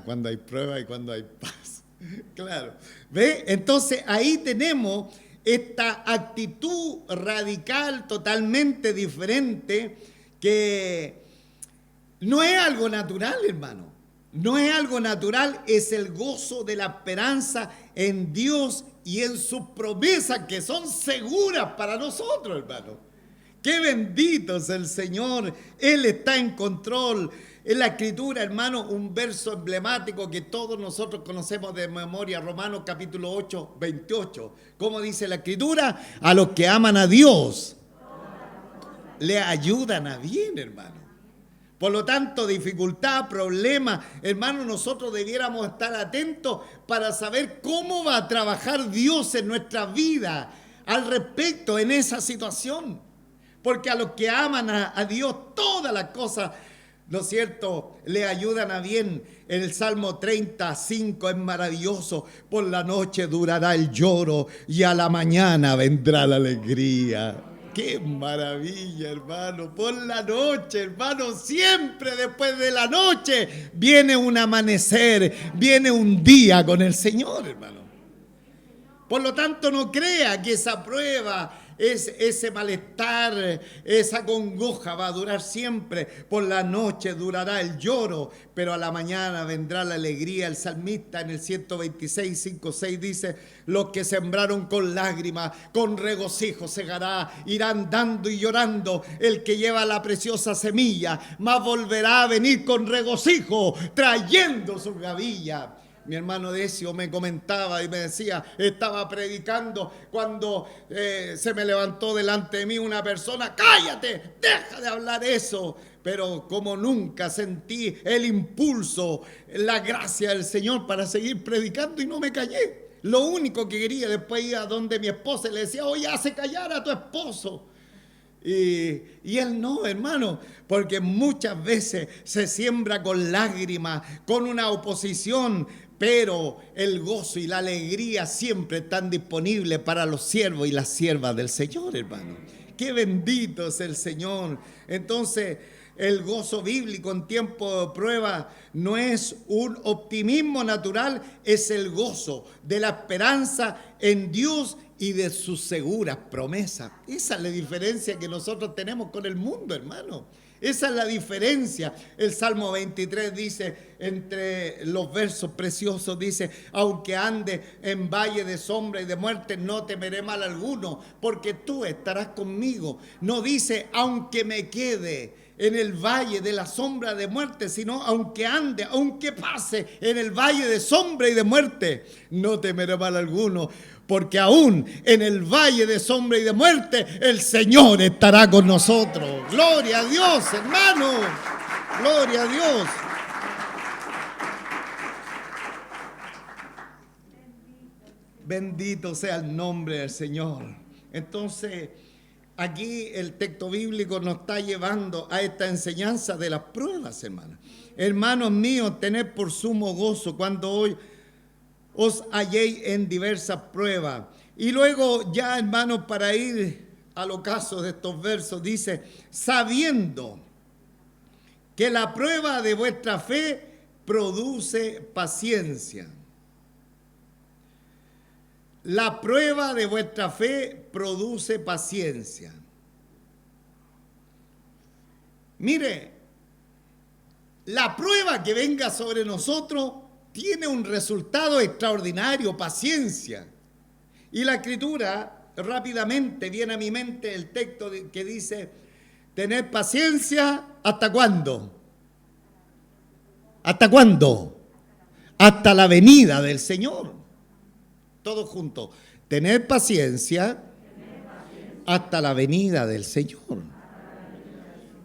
Cuando hay prueba y cuando hay paz. Claro. ¿Ve? Entonces ahí tenemos esta actitud radical totalmente diferente que no es algo natural, hermano. No es algo natural, es el gozo de la esperanza en Dios y en sus promesas que son seguras para nosotros, hermano. Qué bendito es el Señor, Él está en control. En la Escritura, hermano, un verso emblemático que todos nosotros conocemos de memoria, Romanos capítulo 8, 28. ¿Cómo dice la Escritura? A los que aman a Dios, le ayudan a bien, hermano. Por lo tanto, dificultad, problema, hermano, nosotros debiéramos estar atentos para saber cómo va a trabajar Dios en nuestra vida al respecto en esa situación. Porque a los que aman a Dios, todas las cosas, ¿no es cierto?, le ayudan a bien. En el Salmo 35 es maravilloso. Por la noche durará el lloro y a la mañana vendrá la alegría. ¡Qué maravilla, hermano! Por la noche, hermano, siempre después de la noche viene un amanecer, viene un día con el Señor, hermano. Por lo tanto, no crea que esa prueba, ese malestar, esa congoja va a durar siempre. Por la noche durará el lloro, pero a la mañana vendrá la alegría. El salmista en el 126, 5, 6 dice, los que sembraron con lágrimas, con regocijo segará, irán dando y llorando. El que lleva la preciosa semilla, mas volverá a venir con regocijo, trayendo su gavilla. Mi hermano Decio me comentaba y me decía, estaba predicando cuando se me levantó delante de mí una persona, cállate, deja de hablar eso. Pero como nunca sentí el impulso, la gracia del Señor para seguir predicando y no me callé. Lo único que quería, después ir a donde mi esposa y le decía, oye, hace callar a tu esposo. Y él no, hermano, porque muchas veces se siembra con lágrimas, con una oposición, pero el gozo y la alegría siempre están disponibles para los siervos y las siervas del Señor, hermano. Qué bendito es el Señor. Entonces, el gozo bíblico en tiempo de prueba no es un optimismo natural, es el gozo de la esperanza en Dios y de sus seguras promesas. Esa es la diferencia que nosotros tenemos con el mundo, hermano. Esa es la diferencia. El Salmo 23 dice, entre los versos preciosos, dice, aunque ande en valle de sombra y de muerte, no temeré mal alguno, porque tú estarás conmigo. No dice, aunque me quede en el valle de la sombra de muerte, sino aunque ande, aunque pase en el valle de sombra y de muerte, no temeré mal alguno, porque aún en el valle de sombra y de muerte, el Señor estará con nosotros. Gloria a Dios, hermano. Gloria a Dios. Bendito sea el nombre del Señor. Entonces, aquí el texto bíblico nos está llevando a esta enseñanza de las pruebas, hermanos. Hermanos míos, tened por sumo gozo cuando hoy os halléis en diversas pruebas. Y luego ya, hermanos, para ir al ocaso de estos versos, dice, sabiendo que la prueba de vuestra fe produce paciencia. La prueba de vuestra fe produce paciencia. Mire, la prueba que venga sobre nosotros tiene un resultado extraordinario, paciencia. Y la Escritura, rápidamente viene a mi mente el texto que dice, tened paciencia, ¿hasta cuándo? ¿Hasta cuándo? Hasta la venida del Señor. Todos juntos, tened paciencia hasta la venida del Señor.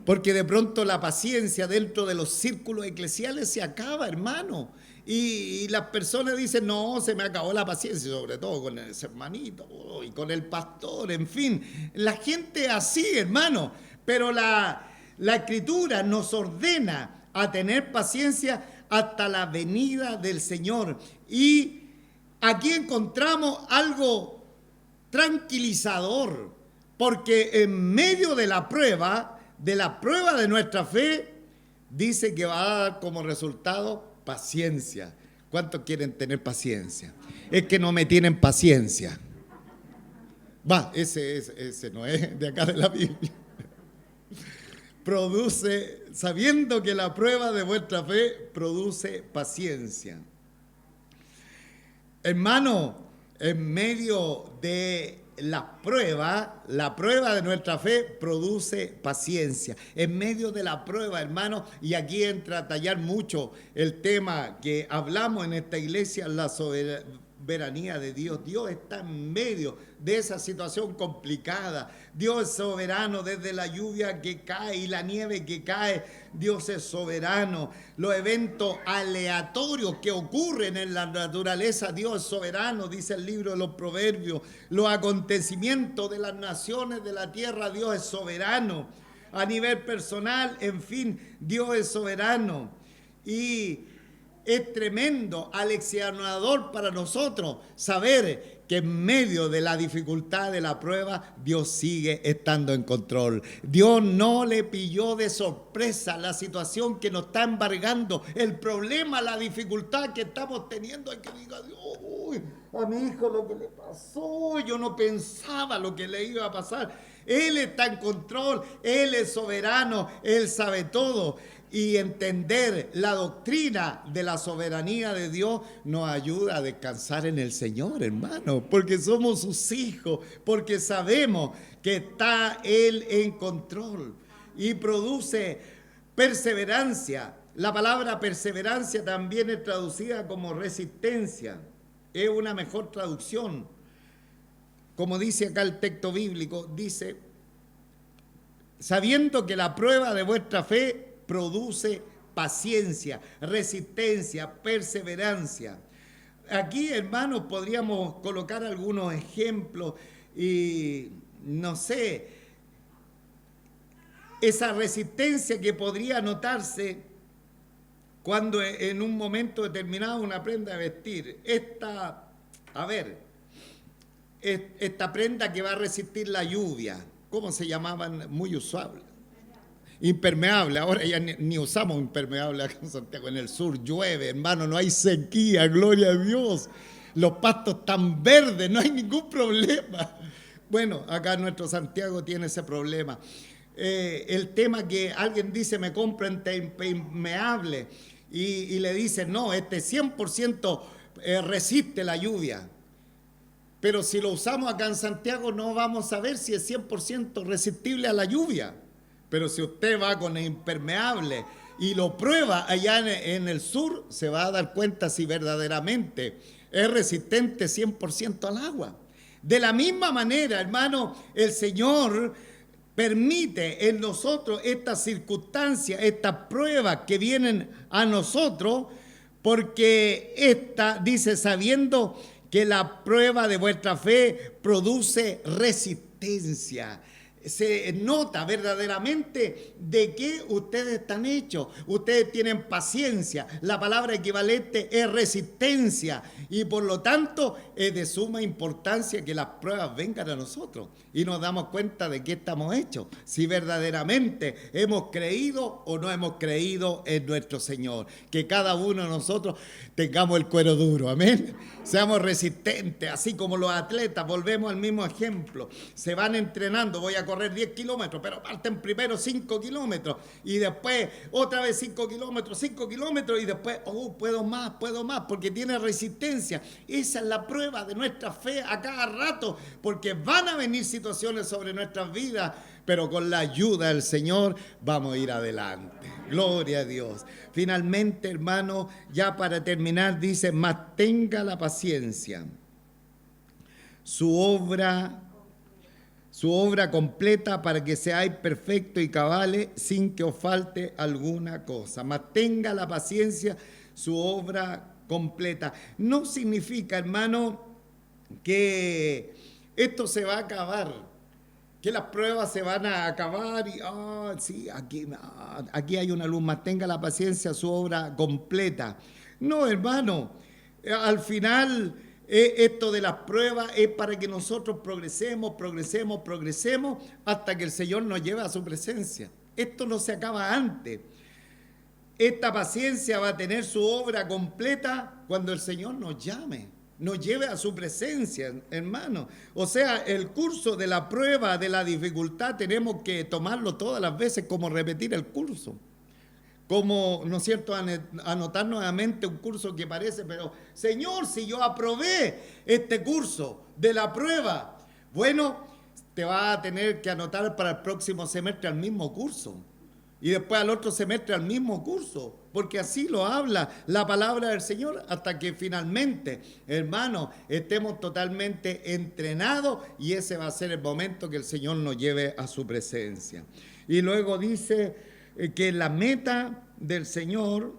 Porque de pronto la paciencia dentro de los círculos eclesiales se acaba, hermano. Y las personas dicen, no, se me acabó la paciencia, sobre todo con ese hermanito y con el pastor, en fin. La gente así, hermano. Pero la Escritura nos ordena a tener paciencia hasta la venida del Señor. Y aquí encontramos algo tranquilizador, porque en medio de la prueba de nuestra fe, dice que va a dar como resultado paciencia. ¿Cuántos quieren tener paciencia? Es que no me tienen paciencia. Ese no es de acá de la Biblia. Produce, sabiendo que la prueba de vuestra fe produce paciencia. Hermano, en medio de la prueba de nuestra fe produce paciencia. En medio de la prueba, hermano, y aquí entra a tallar mucho el tema que hablamos en esta iglesia, la soberanía de Dios. Dios está en medio de esa situación complicada. Dios es soberano desde la lluvia que cae y la nieve que cae. Dios es soberano. Los eventos aleatorios que ocurren en la naturaleza, Dios es soberano, dice el libro de los Proverbios. Los acontecimientos de las naciones de la tierra, Dios es soberano. A nivel personal, en fin, Dios es soberano. Y es tremendo, aleccionador para nosotros saber que en medio de la dificultad de la prueba, Dios sigue estando en control. Dios no le pilló de sorpresa la situación que nos está embargando, el problema, la dificultad que estamos teniendo. Hay que diga, uy, a mi hijo lo que le pasó, yo no pensaba lo que le iba a pasar. Él está en control, Él es soberano, Él sabe todo. Y entender la doctrina de la soberanía de Dios nos ayuda a descansar en el Señor, hermano, porque somos sus hijos, porque sabemos que está Él en control y produce perseverancia. La palabra perseverancia también es traducida como resistencia, es una mejor traducción. Como dice acá el texto bíblico, dice, sabiendo que la prueba de vuestra fe produce paciencia, resistencia, perseverancia. Aquí, hermanos, podríamos colocar algunos ejemplos y, no sé, esa resistencia que podría notarse cuando en un momento determinado una prenda de vestir, esta prenda que va a resistir la lluvia, ¿cómo se llamaban? Muy usual. Impermeable, ahora ya ni usamos impermeable acá en Santiago, en el sur llueve, hermano, no hay sequía, gloria a Dios. Los pastos están verdes, no hay ningún problema. Bueno, acá nuestro Santiago tiene ese problema. El tema que alguien dice, me compra impermeable y le dice, no, 100% resiste la lluvia. Pero si lo usamos acá en Santiago no vamos a ver si es 100% resistible a la lluvia. Pero si usted va con el impermeable y lo prueba allá en el sur, se va a dar cuenta si verdaderamente es resistente 100% al agua. De la misma manera, hermano, el Señor permite en nosotros estas circunstancias, estas pruebas que vienen a nosotros, porque dice, sabiendo que la prueba de vuestra fe produce resistencia. Se nota verdaderamente de qué ustedes están hechos. Ustedes tienen paciencia. La palabra equivalente es resistencia. Y por lo tanto es de suma importancia que las pruebas vengan a nosotros. Y nos damos cuenta de qué estamos hechos. Si verdaderamente hemos creído o no hemos creído en nuestro Señor. Que cada uno de nosotros tengamos el cuero duro. Amén. Seamos resistentes. Así como los atletas. Volvemos al mismo ejemplo. Se van entrenando. Voy a correr 10 kilómetros, pero parten primero 5 kilómetros y después otra vez 5 kilómetros y después, puedo más, porque tiene resistencia. Esa es la prueba de nuestra fe a cada rato, porque van a venir situaciones sobre nuestras vidas, pero con la ayuda del Señor vamos a ir adelante. Gloria a Dios. Finalmente, hermano, ya para terminar, dice, mas tenga la paciencia, su obra completa para que seáis perfectos y cabales sin que os falte alguna cosa. Mas tenga la paciencia, su obra completa. No significa, hermano, que esto se va a acabar que las pruebas se van a acabar y sí, aquí hay una luz, más tenga la paciencia, su obra completa. No, hermano, al final esto de las pruebas es para que nosotros progresemos hasta que el Señor nos lleve a su presencia. Esto no se acaba antes. Esta paciencia va a tener su obra completa cuando el Señor nos llame, nos lleve a su presencia, hermano. O sea, el curso de la prueba, de la dificultad, tenemos que tomarlo todas las veces como repetir el curso. Como, ¿no es cierto?, anotar nuevamente un curso que parece, pero Señor, si yo aprobé este curso de la prueba, bueno, te vas a tener que anotar para el próximo semestre al mismo curso. Y después al otro semestre al mismo curso, porque así lo habla la palabra del Señor, hasta que finalmente, hermano, estemos totalmente entrenados y ese va a ser el momento que el Señor nos lleve a su presencia. Y luego dice que la meta del Señor,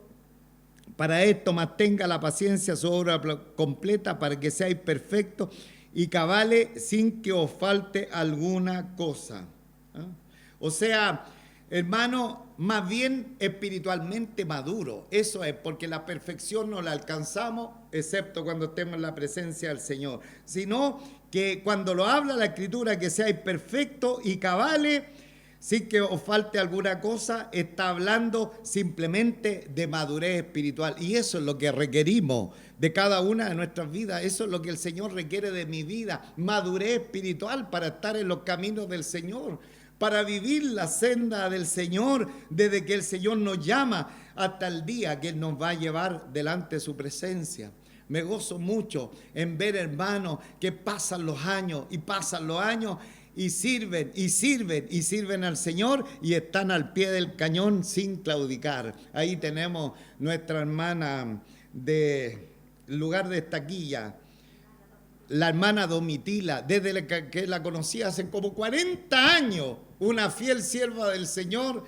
para esto mantenga la paciencia, su obra completa, para que seáis perfectos y cabales sin que os falte alguna cosa. O sea, hermano, más bien espiritualmente maduro. Eso es, porque la perfección no la alcanzamos, excepto cuando estemos en la presencia del Señor. Sino que cuando lo habla la Escritura, que seáis perfectos y cabales, sin que os falte alguna cosa, está hablando simplemente de madurez espiritual. Y eso es lo que requerimos de cada una de nuestras vidas. Eso es lo que el Señor requiere de mi vida. Madurez espiritual para estar en los caminos del Señor, para vivir la senda del Señor, desde que el Señor nos llama hasta el día que Él nos va a llevar delante de su presencia. Me gozo mucho en ver, hermanos, que pasan los años y sirven al Señor y están al pie del cañón sin claudicar. Ahí tenemos nuestra hermana del lugar de Estaquilla, la hermana Domitila, desde que la conocí hace como 40 años, una fiel sierva del Señor,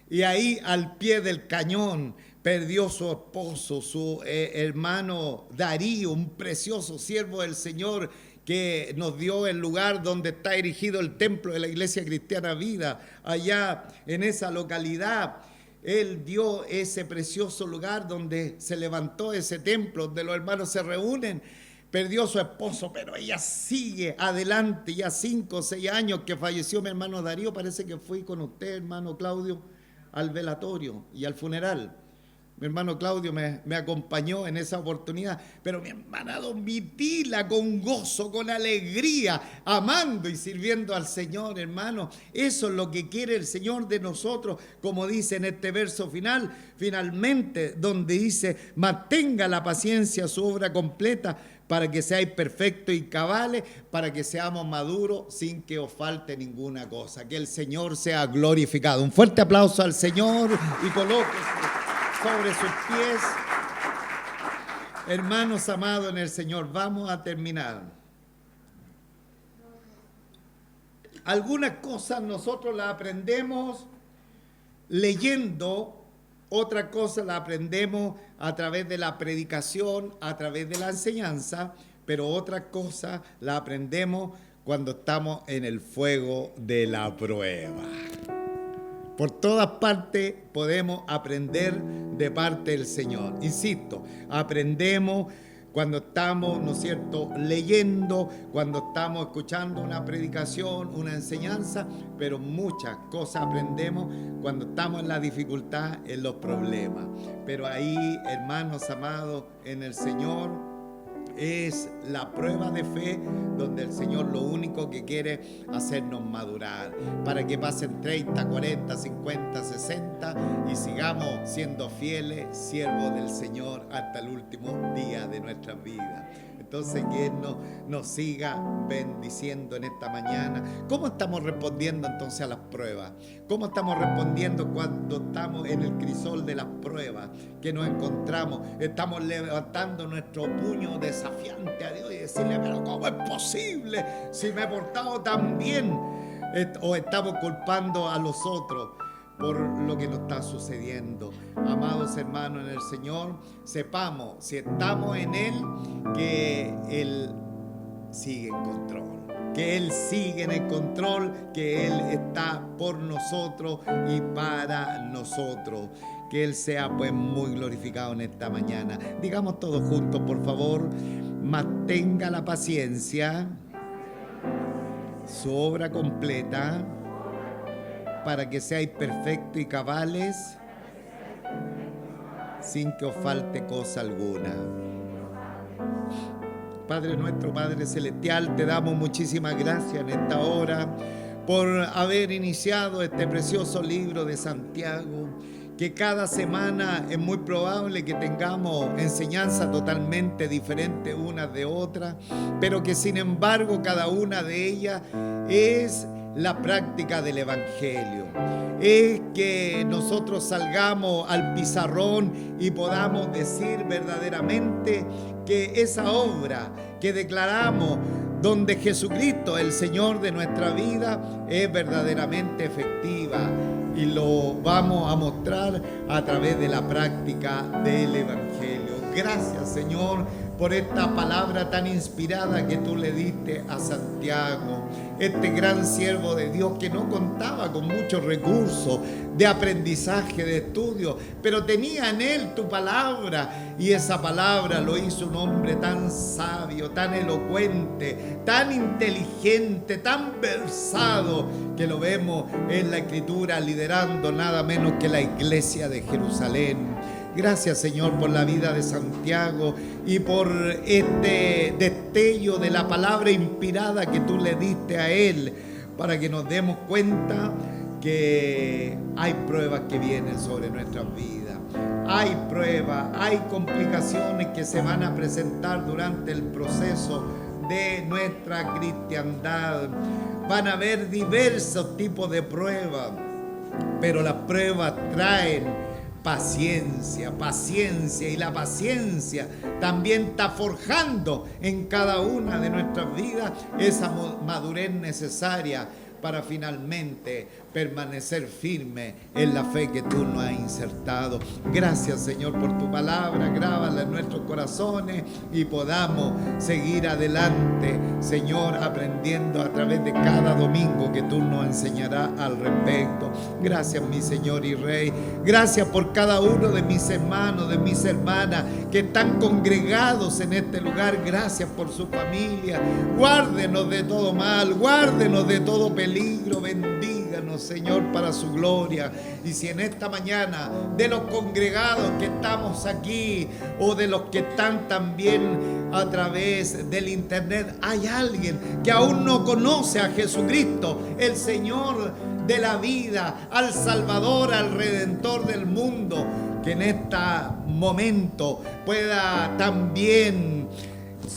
y ahí al pie del cañón perdió su esposo, su hermano Darío, un precioso siervo del Señor que nos dio el lugar donde está erigido el templo de la Iglesia Cristiana Vida, allá en esa localidad. Él dio ese precioso lugar donde se levantó ese templo, donde los hermanos se reúnen. Perdió su esposo, pero ella sigue adelante, ya 5 o 6 años que falleció mi hermano Darío. Parece que fui con usted, hermano Claudio, al velatorio y al funeral. Mi hermano Claudio me acompañó en esa oportunidad, pero mi hermana Domitila con gozo, con alegría, amando y sirviendo al Señor, hermano. Eso es lo que quiere el Señor de nosotros, como dice en este verso final, finalmente, donde dice, mantenga la paciencia su obra completa, para que seáis perfectos y cabales, para que seamos maduros sin que os falte ninguna cosa. Que el Señor sea glorificado. Un fuerte aplauso al Señor y colóquese sobre sus pies. Hermanos amados en el Señor, vamos a terminar. Algunas cosas nosotros las aprendemos leyendo, otra cosa la aprendemos a través de la predicación, a través de la enseñanza, pero otra cosa la aprendemos cuando estamos en el fuego de la prueba. Por todas partes podemos aprender de parte del Señor. Insisto, aprendemos cuando estamos, ¿no es cierto?, leyendo, cuando estamos escuchando una predicación, una enseñanza, pero muchas cosas aprendemos cuando estamos en la dificultad, en los problemas. Pero ahí, hermanos amados, en el Señor, es la prueba de fe donde el Señor lo único que quiere hacernos madurar para que pasen 30, 40, 50, 60 y sigamos siendo fieles siervos del Señor hasta el último día de nuestras vidas. Entonces que Él nos siga bendiciendo en esta mañana. ¿Cómo estamos respondiendo entonces a las pruebas? ¿Cómo estamos respondiendo cuando estamos en el crisol de las pruebas que nos encontramos? Estamos levantando nuestro puño desafiante a Dios y decirle, pero ¿cómo es posible si me he portado tan bien? O estamos culpando a los otros por lo que nos está sucediendo. Amados hermanos en el Señor, sepamos, si estamos en Él, que sigue en control, que Él sigue en el control, que Él está por nosotros y para nosotros. Que Él sea pues muy glorificado en esta mañana. Digamos todos juntos, por favor: mantenga la paciencia, su obra completa, para que seáis perfectos y cabales, sin que os falte cosa alguna. Padre nuestro, Padre celestial, te damos muchísimas gracias en esta hora por haber iniciado este precioso libro de Santiago, que cada semana es muy probable que tengamos enseñanzas totalmente diferentes unas de otras, pero que sin embargo cada una de ellas es la práctica del Evangelio. Es que nosotros salgamos al pizarrón y podamos decir verdaderamente que esa obra que declaramos, donde Jesucristo, el Señor de nuestra vida, es verdaderamente efectiva, y lo vamos a mostrar a través de la práctica del Evangelio. Gracias, Señor, por esta palabra tan inspirada que tú le diste a Santiago, este gran siervo de Dios que no contaba con muchos recursos de aprendizaje, de estudio, pero tenía en él tu palabra, y esa palabra lo hizo un hombre tan sabio, tan elocuente, tan inteligente, tan versado, que lo vemos en la Escritura liderando nada menos que la iglesia de Jerusalén. Gracias, Señor, por la vida de Santiago y por este destello de la palabra inspirada que tú le diste a él, para que nos demos cuenta que hay pruebas que vienen sobre nuestras vidas. Hay pruebas, hay complicaciones que se van a presentar durante el proceso de nuestra cristiandad. Van a haber diversos tipos de pruebas, pero las pruebas traen paciencia, y la paciencia también está forjando en cada una de nuestras vidas esa madurez necesaria para finalmente permanecer firme en la fe que tú nos has insertado. Gracias, Señor, por tu palabra. Grábala en nuestros corazones y podamos seguir adelante, Señor, aprendiendo a través de cada domingo que tú nos enseñarás al respecto. Gracias, mi Señor y Rey. Gracias por cada uno de mis hermanos, de mis hermanas que están congregados en este lugar. Gracias por su familia. Guárdenos de todo mal, guárdenos de todo peligro. Bendíganos, Señor, para su gloria. Y si en esta mañana, de los congregados que estamos aquí o de los que están también a través del internet, hay alguien que aún no conoce a Jesucristo, el Señor de la vida, al Salvador, al Redentor del mundo, que en este momento pueda también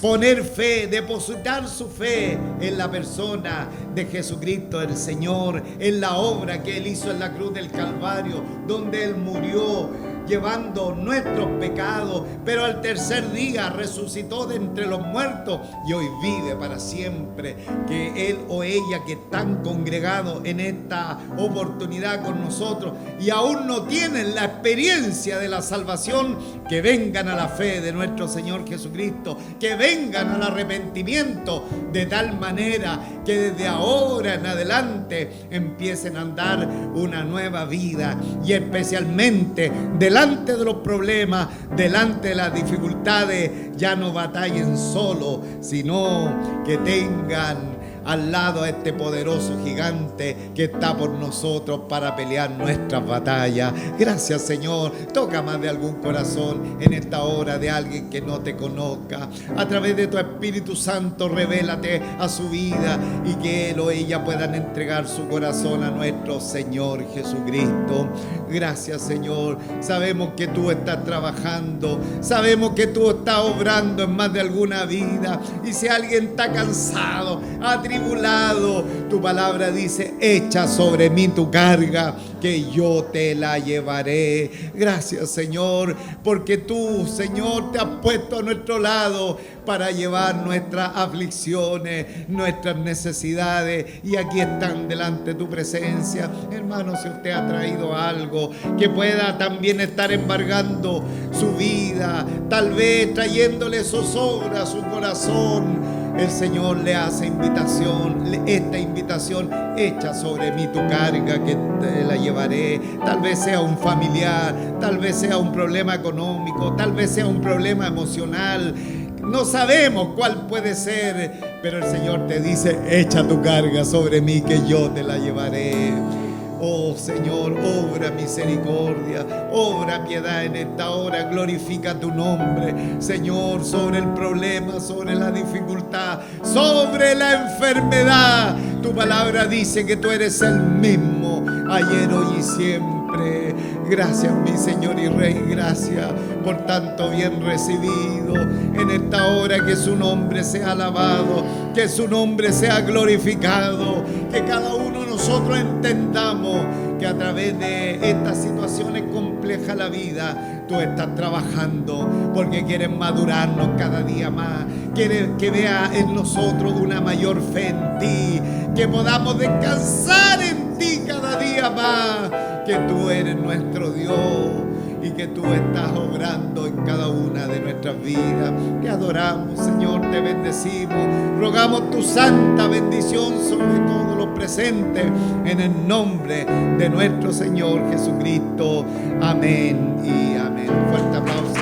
poner fe, depositar su fe en la persona de Jesucristo el Señor, en la obra que Él hizo en la cruz del Calvario, donde Él murió llevando nuestros pecados, pero al tercer día resucitó de entre los muertos y hoy vive para siempre. Que él o ella que están congregados en esta oportunidad con nosotros y aún no tienen la experiencia de la salvación, que vengan a la fe de nuestro Señor Jesucristo, que vengan al arrepentimiento, de tal manera que desde ahora en adelante empiecen a andar una nueva vida, y especialmente delante de los problemas, delante de las dificultades, ya no batallen solo, sino que tengan al lado a este poderoso gigante que está por nosotros para pelear nuestras batallas. Gracias, Señor. Toca más de algún corazón en esta hora, de alguien que no te conozca. A través de tu Espíritu Santo, revélate a su vida y que él o ella puedan entregar su corazón a nuestro Señor Jesucristo. Gracias, Señor. Sabemos que tú estás trabajando, sabemos que tú estás obrando en más de alguna vida, y si alguien está cansado, atribulado, tu palabra dice: echa sobre mí tu carga, que yo te la llevaré. Gracias, Señor, porque tú, Señor, te has puesto a nuestro lado para llevar nuestras aflicciones, nuestras necesidades, y aquí están delante de tu presencia. Hermano, si usted ha traído algo que pueda también estar embargando su vida, tal vez trayéndole zozobra a su corazón, el Señor le hace invitación, esta invitación: echa sobre mí tu carga que te la llevaré. Tal vez sea un familiar, tal vez sea un problema económico, tal vez sea un problema emocional. No sabemos cuál puede ser, pero el Señor te dice: echa tu carga sobre mí que yo te la llevaré. Oh Señor, obra misericordia, obra piedad en esta hora, glorifica tu nombre, Señor, sobre el problema, sobre la dificultad, sobre la enfermedad. Tu palabra dice que tú eres el mismo, ayer, hoy y siempre. Gracias, mi Señor y Rey, gracias por tanto bien recibido en esta hora. Que su nombre sea alabado, que su nombre sea glorificado, que cada uno de nosotros entendamos que a través de estas situaciones complejas de la vida tú estás trabajando, porque quieres madurarnos cada día más, quieres que vea en nosotros una mayor fe en ti, que podamos descansar en ti cada día más, que tú eres nuestro Dios y que tú estás obrando en cada una de nuestras vidas. Te adoramos, Señor, te bendecimos, rogamos tu santa bendición sobre todos los presentes, en el nombre de nuestro Señor Jesucristo. Amén y amén. Fuerte aplauso.